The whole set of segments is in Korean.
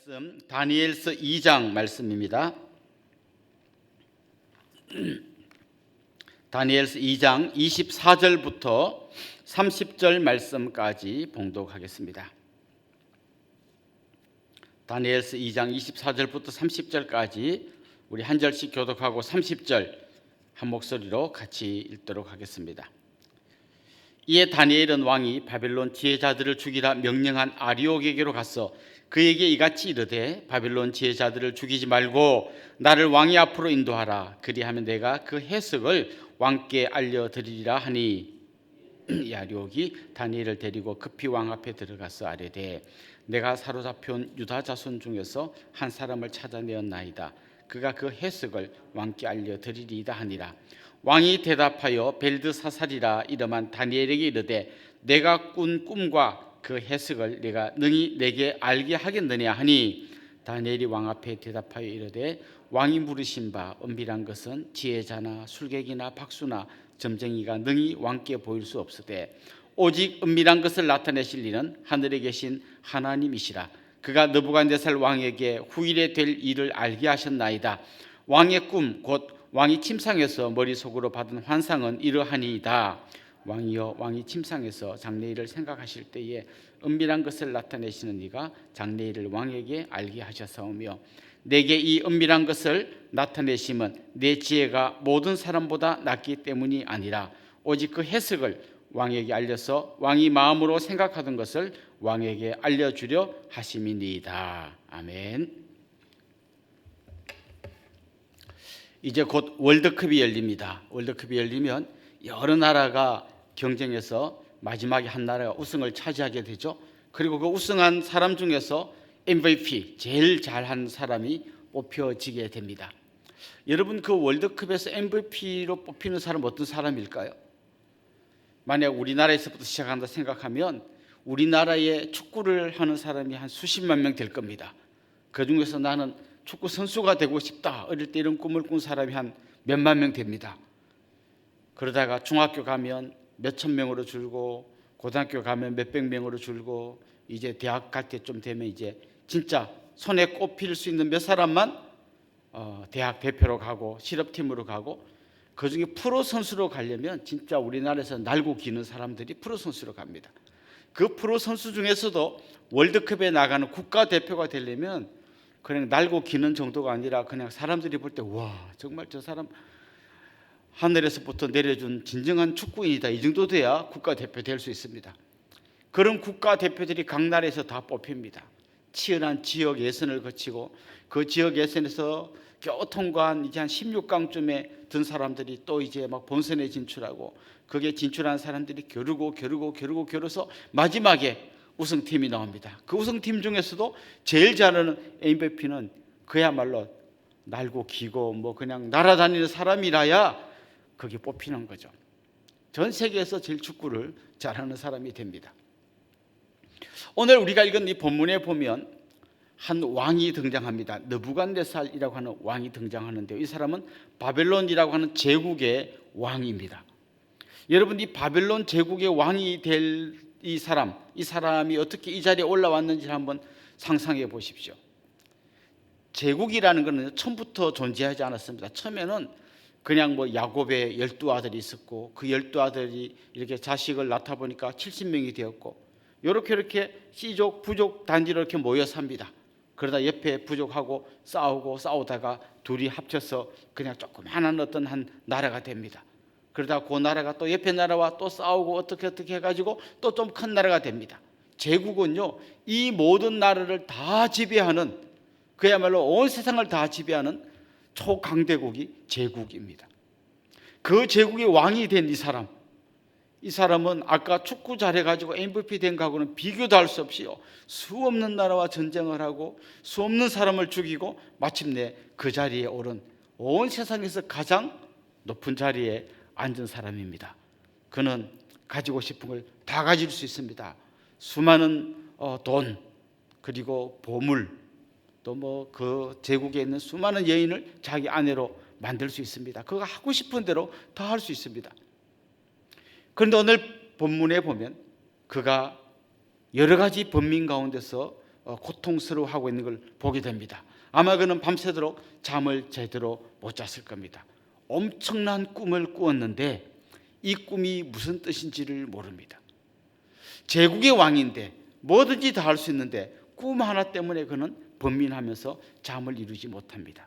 말씀 다니엘서 2장 말씀입니다. 다니엘서 2장 24절부터 30절 말씀까지 봉독하겠습니다. 다니엘서 2장 24절부터 30절까지 우리 한 절씩 교독하고 30절 한 목소리로 같이 읽도록 하겠습니다. 이에 다니엘은 왕이 바벨론 지혜자들을 죽이라 명령한 아리옥에게로 가서 그에게 이같이 이르되 바벨론 지혜자들을 죽이지 말고 나를 왕이 앞으로 인도하라. 그리하면 내가 그 해석을 왕께 알려드리리라 하니 이 아리옥이 다니엘을 데리고 급히 왕 앞에 들어가서 아뢰되 내가 사로잡혀온 유다 자손 중에서 한 사람을 찾아내었나이다. 그가 그 해석을 왕께 알려드리리이다 하니라. 왕이 대답하여 벨드사살이라 이름한 다니엘에게 이르되 내가 꾼 꿈과 그 해석을 내가 능히 내게 알게 하겠느냐 하니 다니엘이 왕 앞에 대답하여 이르되 왕이 물으신 바 은밀한 것은 지혜자나 술객이나 박수나 점쟁이가 능히 왕께 보일 수 없으되 오직 은밀한 것을 나타내실 이는 하늘에 계신 하나님이시라. 그가 느부갓네살 왕에게 후일에 될 일을 알게 하셨나이다. 왕의 꿈 곧 왕이 침상에서 머릿속으로 받은 환상은 이러하니이다. 왕이여 왕이 침상에서 장래일을 생각하실 때에 은밀한 것을 나타내시는 이가 장래일을 왕에게 알게 하셨사오며 내게 이 은밀한 것을 나타내심은 내 지혜가 모든 사람보다 낫기 때문이 아니라 오직 그 해석을 왕에게 알려서 왕이 마음으로 생각하던 것을 왕에게 알려주려 하심이니이다. 아멘. 이제 곧 월드컵이 열립니다. 월드컵이 열리면 여러 나라가 경쟁해서 마지막에 한 나라가 우승을 차지하게 되죠. 그리고 그 우승한 사람 중에서 MVP, 제일 잘한 사람이 뽑혀지게 됩니다. 여러분, 그 월드컵에서 MVP로 뽑히는 사람은 어떤 사람일까요? 만약 우리나라에서부터 시작한다 생각하면 우리나라에 축구를 하는 사람이 한 수십만 명 될 겁니다. 그 중에서 나는 축구 선수가 되고 싶다. 어릴 때 이런 꿈을 꾼 사람이 한 몇만 명 됩니다. 그러다가 중학교 가면 몇천 명으로 줄고 고등학교 가면 몇백 명으로 줄고 이제 대학 갈 때쯤 되면 이제 진짜 손에 꼽힐 수 있는 몇 사람만 대학 대표로 가고 실업팀으로 가고 그중에 프로 선수로 가려면 진짜 우리나라에서 날고 기는 사람들이 프로 선수로 갑니다. 그 프로 선수 중에서도 월드컵에 나가는 국가대표가 되려면 그냥 날고 기는 정도가 아니라 그냥 사람들이 볼 때 와 정말 저 사람 하늘에서부터 내려준 진정한 축구인이다. 이 정도 돼야 국가대표 될 수 있습니다. 그런 국가대표들이 각 나라에서 다 뽑힙니다. 치열한 지역 예선을 거치고 그 지역 예선에서 겨우 통과한 이제 한 16강쯤에 든 사람들이 또 이제 막 본선에 진출하고 그게 진출한 사람들이 겨루서 마지막에 우승팀이 나옵니다. 그 우승팀 중에서도 제일 잘하는 MVP는 그야말로 날고 기고 뭐 그냥 날아다니는 사람이라야 거기 뽑히는 거죠. 전 세계에서 제일 축구를 잘하는 사람이 됩니다. 오늘 우리가 읽은 이 본문에 보면 한 왕이 등장합니다. 느부갓네살이라고 하는 왕이 등장하는데요. 이 사람은 바벨론이라고 하는 제국의 왕입니다. 여러분, 이 바벨론 제국의 왕이 될 이 사람이 어떻게 이 자리에 올라왔는지 한번 상상해 보십시오. 제국이라는 것은 처음부터 존재하지 않았습니다. 처음에는 그냥 뭐 야곱의 12아들이 있었고 그 12아들이 이렇게 자식을 낳다 보니까 70명이 되었고 이렇게 씨족 부족 단지로 이렇게 모여 삽니다. 그러다 옆에 부족하고 싸우다가 둘이 합쳐서 그냥 조그마한 어떤 한 나라가 됩니다. 그러다 그 나라가 또 옆에 나라와 또 싸우고 어떻게 해가지고 또 좀 큰 나라가 됩니다. 제국은요, 이 모든 나라를 다 지배하는 그야말로 온 세상을 다 지배하는 초강대국이 제국입니다. 그 제국의 왕이 된 이 사람은 아까 축구 잘해가지고 MVP 된 거하고는 비교도 할 수 없이 수없는 나라와 전쟁을 하고 수없는 사람을 죽이고 마침내 그 자리에 오른 온 세상에서 가장 높은 자리에 앉은 사람입니다. 그는 가지고 싶은 걸 다 가질 수 있습니다. 수많은 돈 그리고 보물 또 뭐 그 제국에 있는 수많은 여인을 자기 아내로 만들 수 있습니다. 그가 하고 싶은 대로 다 할 수 있습니다. 그런데 오늘 본문에 보면 그가 여러 가지 번민 가운데서 고통스러워하고 있는 걸 보게 됩니다. 아마 그는 밤새도록 잠을 제대로 못 잤을 겁니다. 엄청난 꿈을 꾸었는데 이 꿈이 무슨 뜻인지를 모릅니다. 제국의 왕인데 뭐든지 다 할 수 있는데 꿈 하나 때문에 그는 번민하면서 잠을 이루지 못합니다.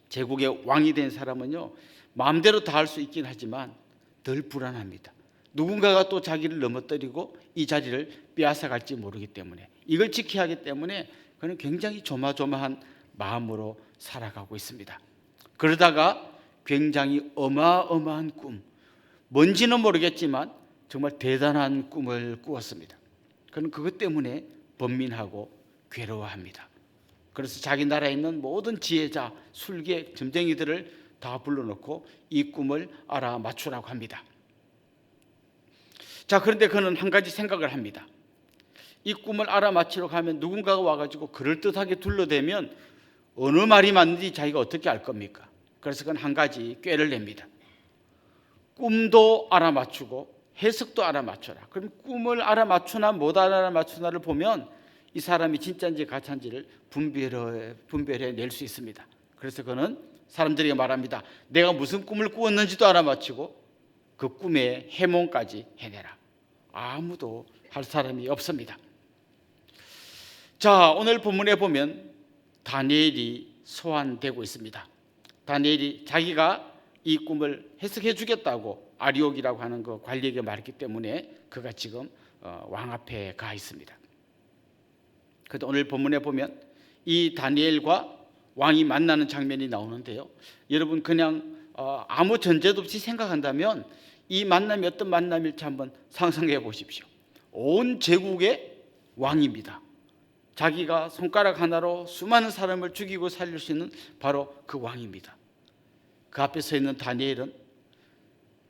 제국의 왕이 된 사람은요, 마음대로 다 할 수 있긴 하지만 덜 불안합니다. 누군가가 또 자기를 넘어뜨리고 이 자리를 빼앗아 갈지 모르기 때문에, 이걸 지켜야 하기 때문에 그는 굉장히 조마조마한 마음으로 살아가고 있습니다. 그러다가 굉장히 어마어마한 꿈, 뭔지는 모르겠지만 정말 대단한 꿈을 꾸었습니다. 그는 그것 때문에 번민하고 괴로워합니다. 그래서 자기 나라에 있는 모든 지혜자, 술객, 점쟁이들을 다 불러놓고 이 꿈을 알아맞추라고 합니다. 자, 그런데 그는 한 가지 생각을 합니다. 이 꿈을 알아맞히러 가면 누군가가 와가지고 그럴듯하게 둘러대면 어느 말이 맞는지 자기가 어떻게 알 겁니까? 그래서 그는 한 가지 꾀를 냅니다. 꿈도 알아맞추고 해석도 알아맞춰라. 그럼 꿈을 알아맞추나 못 알아맞추나를 보면 이 사람이 진짜인지 가짜인지를 분별해 낼 수 있습니다. 그래서 그는 사람들에게 말합니다. 내가 무슨 꿈을 꾸었는지도 알아맞히고 그 꿈의 해몽까지 해내라. 아무도 할 사람이 없습니다. 자, 오늘 본문에 보면 다니엘이 소환되고 있습니다. 다니엘이 자기가 이 꿈을 해석해 주겠다고 아리옥이라고 하는 그 관리에게 말했기 때문에 그가 지금 왕 앞에 가 있습니다. 그런데 오늘 본문에 보면 이 다니엘과 왕이 만나는 장면이 나오는데요, 여러분 그냥 아무 전제도 없이 생각한다면 이 만남이 어떤 만남일지 한번 상상해 보십시오. 온 제국의 왕입니다. 자기가 손가락 하나로 수많은 사람을 죽이고 살릴 수 있는 바로 그 왕입니다. 그 앞에 서 있는 다니엘은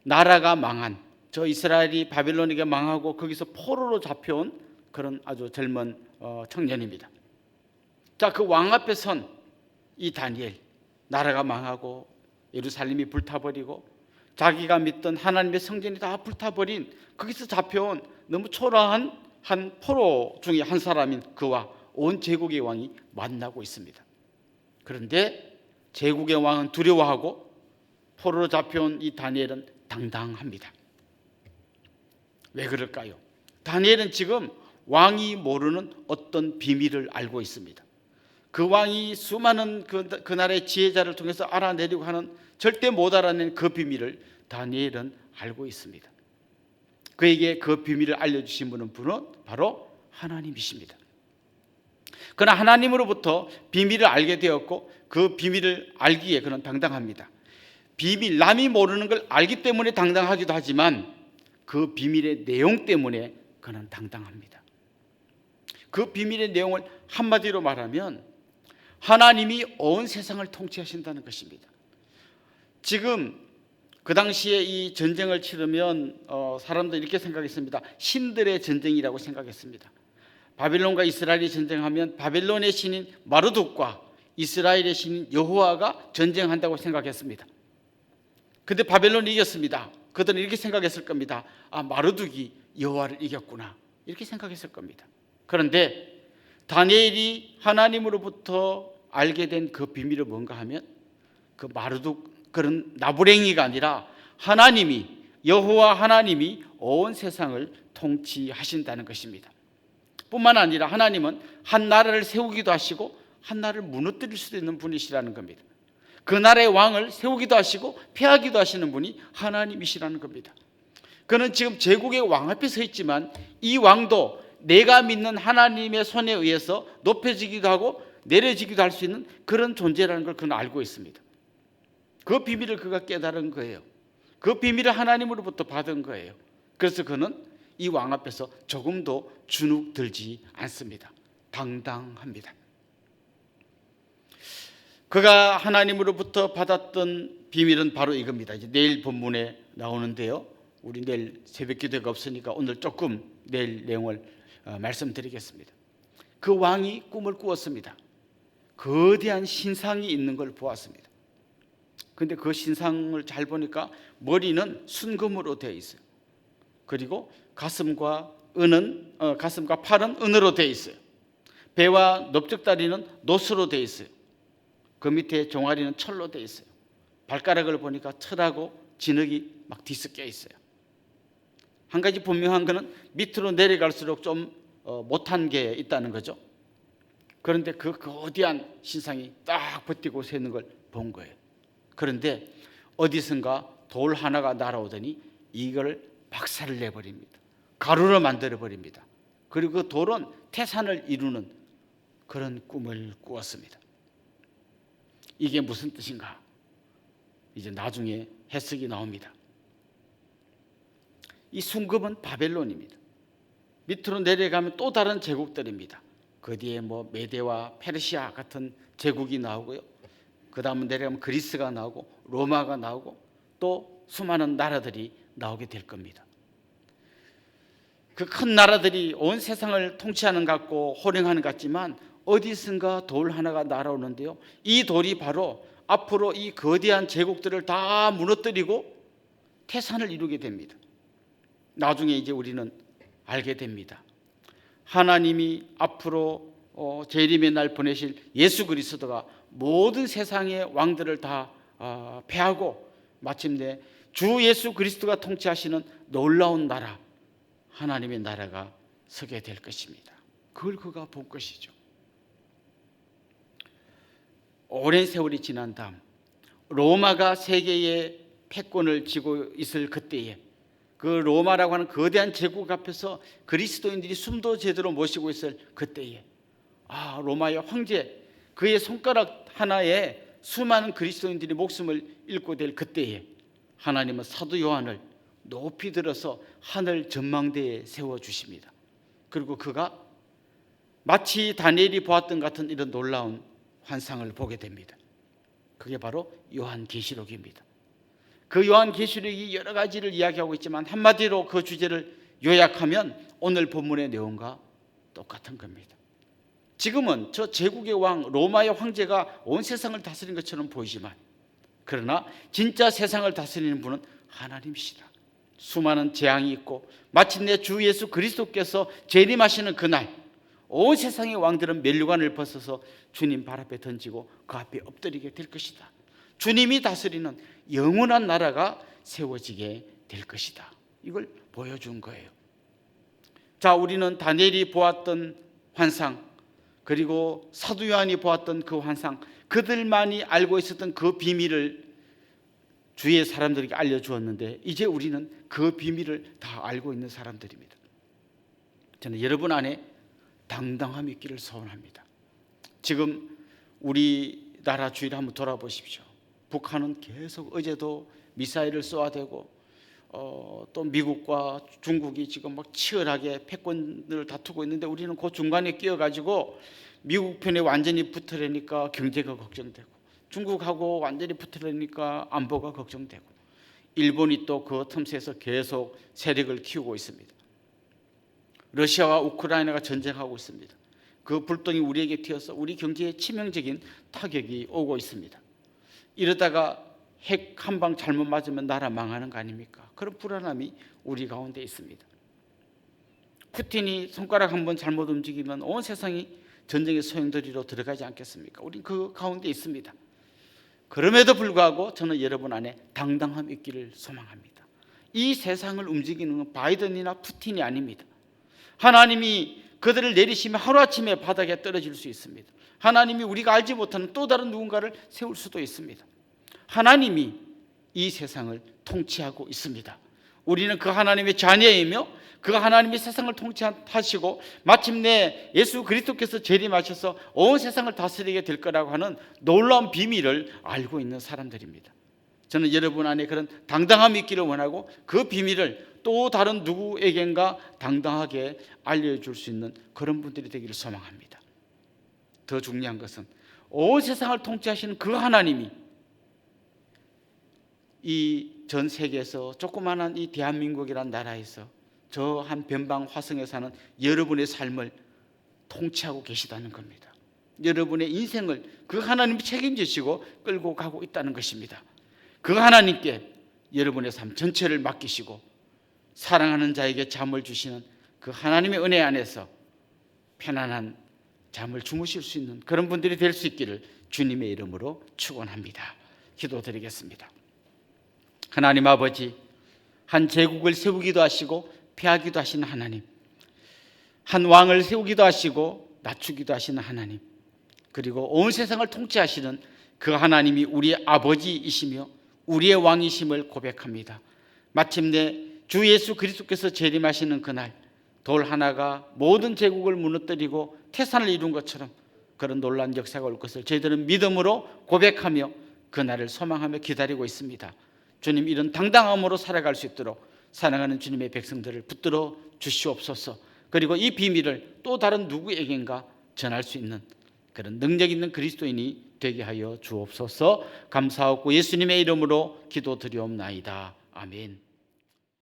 나라가 망한, 저 이스라엘이 바빌론에게 망하고 거기서 포로로 잡혀온 그런 아주 젊은 청년입니다. 자, 그 왕 앞에 선 이 다니엘, 나라가 망하고 예루살렘이 불타버리고 자기가 믿던 하나님의 성전이 다 불타버린, 거기서 잡혀온 너무 초라한 한 포로 중에 한 사람인 그와 온 제국의 왕이 만나고 있습니다. 그런데 제국의 왕은 두려워하고 포로로 잡혀온 이 다니엘은 당당합니다. 왜 그럴까요? 다니엘은 지금 왕이 모르는 어떤 비밀을 알고 있습니다. 그 왕이 수많은 그 나라의 지혜자를 통해서 알아내려고 하는, 절대 못 알아낸 그 비밀을 다니엘은 알고 있습니다. 그에게 그 비밀을 알려주신 분은 바로 하나님이십니다. 그러나 하나님으로부터 비밀을 알게 되었고 그 비밀을 알기에 그는 당당합니다. 비밀, 남이 모르는 걸 알기 때문에 당당하기도 하지만 그 비밀의 내용 때문에 그는 당당합니다. 그 비밀의 내용을 한마디로 말하면 하나님이 온 세상을 통치하신다는 것입니다. 지금 그 당시에 이 전쟁을 치르면 사람들이 이렇게 생각했습니다. 신들의 전쟁이라고 생각했습니다. 바빌론과 이스라엘이 전쟁하면 바빌론의 신인 마르둑과 이스라엘의 신인 여호와가 전쟁한다고 생각했습니다. 그런데 바벨론이 이겼습니다. 그들은 이렇게 생각했을 겁니다. 아, 마르둑이 여호와를 이겼구나, 이렇게 생각했을 겁니다. 그런데 다니엘이 하나님으로부터 알게 된 그 비밀은 뭔가 하면 그 마르둑, 그런 나부랭이가 아니라 하나님이, 여호와 하나님이 온 세상을 통치하신다는 것입니다. 뿐만 아니라 하나님은 한 나라를 세우기도 하시고 한 나라를 무너뜨릴 수도 있는 분이시라는 겁니다. 그 나라의 왕을 세우기도 하시고 폐하기도 하시는 분이 하나님이시라는 겁니다. 그는 지금 제국의 왕 앞에 서 있지만 이 왕도 내가 믿는 하나님의 손에 의해서 높여지기도 하고 내려지기도 할 수 있는 그런 존재라는 걸 그는 알고 있습니다. 그 비밀을 그가 깨달은 거예요. 그 비밀을 하나님으로부터 받은 거예요. 그래서 그는 이 왕 앞에서 조금도 주눅 들지 않습니다. 당당합니다. 그가 하나님으로부터 받았던 비밀은 바로 이겁니다. 이제 내일 본문에 나오는데요, 우리 내일 새벽 기도가 없으니까 오늘 조금 내일 내용을 말씀드리겠습니다. 그 왕이 꿈을 꾸었습니다. 거대한 신상이 있는 걸 보았습니다. 그런데 그 신상을 잘 보니까 머리는 순금으로 되어 있어요. 그리고 가슴과 팔은 은으로 되어 있어요. 배와 넓적다리는 노스로 되어 있어요. 그 밑에 종아리는 철로 되어 있어요. 발가락을 보니까 철하고 진흙이 막 뒤섞여 있어요. 한 가지 분명한 것은 밑으로 내려갈수록 좀 못한 게 있다는 거죠. 그런데 그 거대한 신상이 딱 버티고 서는 걸 본 거예요. 그런데 어디선가 돌 하나가 날아오더니 이걸 박살을 내버립니다. 가루로 만들어버립니다. 그리고 그 돌은 태산을 이루는 그런 꿈을 꾸었습니다. 이게 무슨 뜻인가? 이제 나중에 해석이 나옵니다. 이 순급은 바벨론입니다. 밑으로 내려가면 또 다른 제국들입니다. 그 뒤에 뭐 메데와 페르시아 같은 제국이 나오고요. 그 다음 내려가면 그리스가 나오고 로마가 나오고 또 수많은 나라들이 나오게 될 겁니다. 그 큰 나라들이 온 세상을 통치하는 것 같고 호령하는 것 같지만 어디선가 돌 하나가 날아오는데요. 이 돌이 바로 앞으로 이 거대한 제국들을 다 무너뜨리고 태산을 이루게 됩니다. 나중에 이제 우리는 알게 됩니다. 하나님이 앞으로 재림의 날 보내실 예수 그리스도가 모든 세상의 왕들을 다 패하고 마침내 주 예수 그리스도가 통치하시는 놀라운 나라, 하나님의 나라가 서게 될 것입니다. 그걸 그가 본 것이죠. 오랜 세월이 지난 다음 로마가 세계의 패권을 쥐고 있을 그때에 그 로마라고 하는 거대한 제국 앞에서 그리스도인들이 숨도 제대로 못 쉬고 있을 그때에 로마의 황제 그의 손가락 하나에 수많은 그리스도인들이 목숨을 잃고 될 그때에 하나님은 사도 요한을 높이 들어서 하늘 전망대에 세워주십니다. 그리고 그가 마치 다니엘이 보았던 같은 이런 놀라운 환상을 보게 됩니다. 그게 바로 요한계시록입니다. 그 요한계시록이 여러 가지를 이야기하고 있지만 한마디로 그 주제를 요약하면 오늘 본문의 내용과 똑같은 겁니다. 지금은 저 제국의 왕 로마의 황제가 온 세상을 다스리는 것처럼 보이지만 그러나 진짜 세상을 다스리는 분은 하나님이시다. 수많은 재앙이 있고 마침내 주 예수 그리스도께서 재림하시는 그날 온 세상의 왕들은 면류관을 벗어서 주님 발 앞에 던지고 그 앞에 엎드리게 될 것이다. 주님이 다스리는 영원한 나라가 세워지게 될 것이다. 이걸 보여준 거예요. 자, 우리는 다니엘이 보았던 환상 그리고 사도 요한이 보았던 그 환상, 그들만이 알고 있었던 그 비밀을 주위의 사람들에게 알려주었는데 이제 우리는 그 비밀을 다 알고 있는 사람들입니다. 저는 여러분 안에 당당함이 있기를 소원합니다. 지금 우리나라 주위를 한번 돌아보십시오. 북한은 계속 어제도 미사일을 쏘아대고 또 미국과 중국이 지금 막 치열하게 패권을 다투고 있는데 우리는 그 중간에 끼어가지고 미국 편에 완전히 붙으려니까 경제가 걱정되고 중국하고 완전히 붙으려니까 안보가 걱정되고 일본이 또 그 틈새에서 계속 세력을 키우고 있습니다. 러시아와 우크라이나가 전쟁하고 있습니다. 그 불똥이 우리에게 튀어서 우리 경제에 치명적인 타격이 오고 있습니다. 이러다가 핵 한 방 잘못 맞으면 나라 망하는 거 아닙니까? 그런 불안함이 우리 가운데 있습니다. 푸틴이 손가락 한 번 잘못 움직이면 온 세상이 전쟁의 소용돌이로 들어가지 않겠습니까? 우린 그 가운데 있습니다. 그럼에도 불구하고 저는 여러분 안에 당당함 있기를 소망합니다. 이 세상을 움직이는 건 바이든이나 푸틴이 아닙니다. 하나님이 그들을 내리시면 하루아침에 바닥에 떨어질 수 있습니다. 하나님이 우리가 알지 못하는 또 다른 누군가를 세울 수도 있습니다. 하나님이 이 세상을 통치하고 있습니다. 우리는 그 하나님의 자녀이며 그 하나님이 세상을 통치하시고 마침내 예수 그리스도께서 재림하셔서 온 세상을 다스리게 될 거라고 하는 놀라운 비밀을 알고 있는 사람들입니다. 저는 여러분 안에 그런 당당함이 있기를 원하고 그 비밀을 또 다른 누구에겐가 당당하게 알려줄 수 있는 그런 분들이 되기를 소망합니다. 더 중요한 것은 온 세상을 통치하시는 그 하나님이 이 전 세계에서 조그마한 이 대한민국이라는 나라에서 저 한 변방 화성에 사는 여러분의 삶을 통치하고 계시다는 겁니다. 여러분의 인생을 그 하나님이 책임지시고 끌고 가고 있다는 것입니다. 그 하나님께 여러분의 삶 전체를 맡기시고 사랑하는 자에게 잠을 주시는 그 하나님의 은혜 안에서 편안한 잠을 주무실 수 있는 그런 분들이 될 수 있기를 주님의 이름으로 축원합니다. 기도드리겠습니다. 하나님 아버지, 한 제국을 세우기도 하시고 폐하기도 하시는 하나님, 한 왕을 세우기도 하시고 낮추기도 하시는 하나님, 그리고 온 세상을 통치하시는 그 하나님이 우리의 아버지이시며 우리의 왕이심을 고백합니다. 마침내 주 예수 그리스도께서 재림하시는 그날, 돌 하나가 모든 제국을 무너뜨리고 태산을 이룬 것처럼 그런 놀라운 역사가 올 것을 저희들은 믿음으로 고백하며 그날을 소망하며 기다리고 있습니다. 주님, 이런 당당함으로 살아갈 수 있도록 사랑하는 주님의 백성들을 붙들어 주시옵소서. 그리고 이 비밀을 또 다른 누구에겐가 전할 수 있는 그런 능력 있는 그리스도인이 되게 하여 주옵소서. 감사하고 예수님의 이름으로 기도드리옵나이다. 아멘.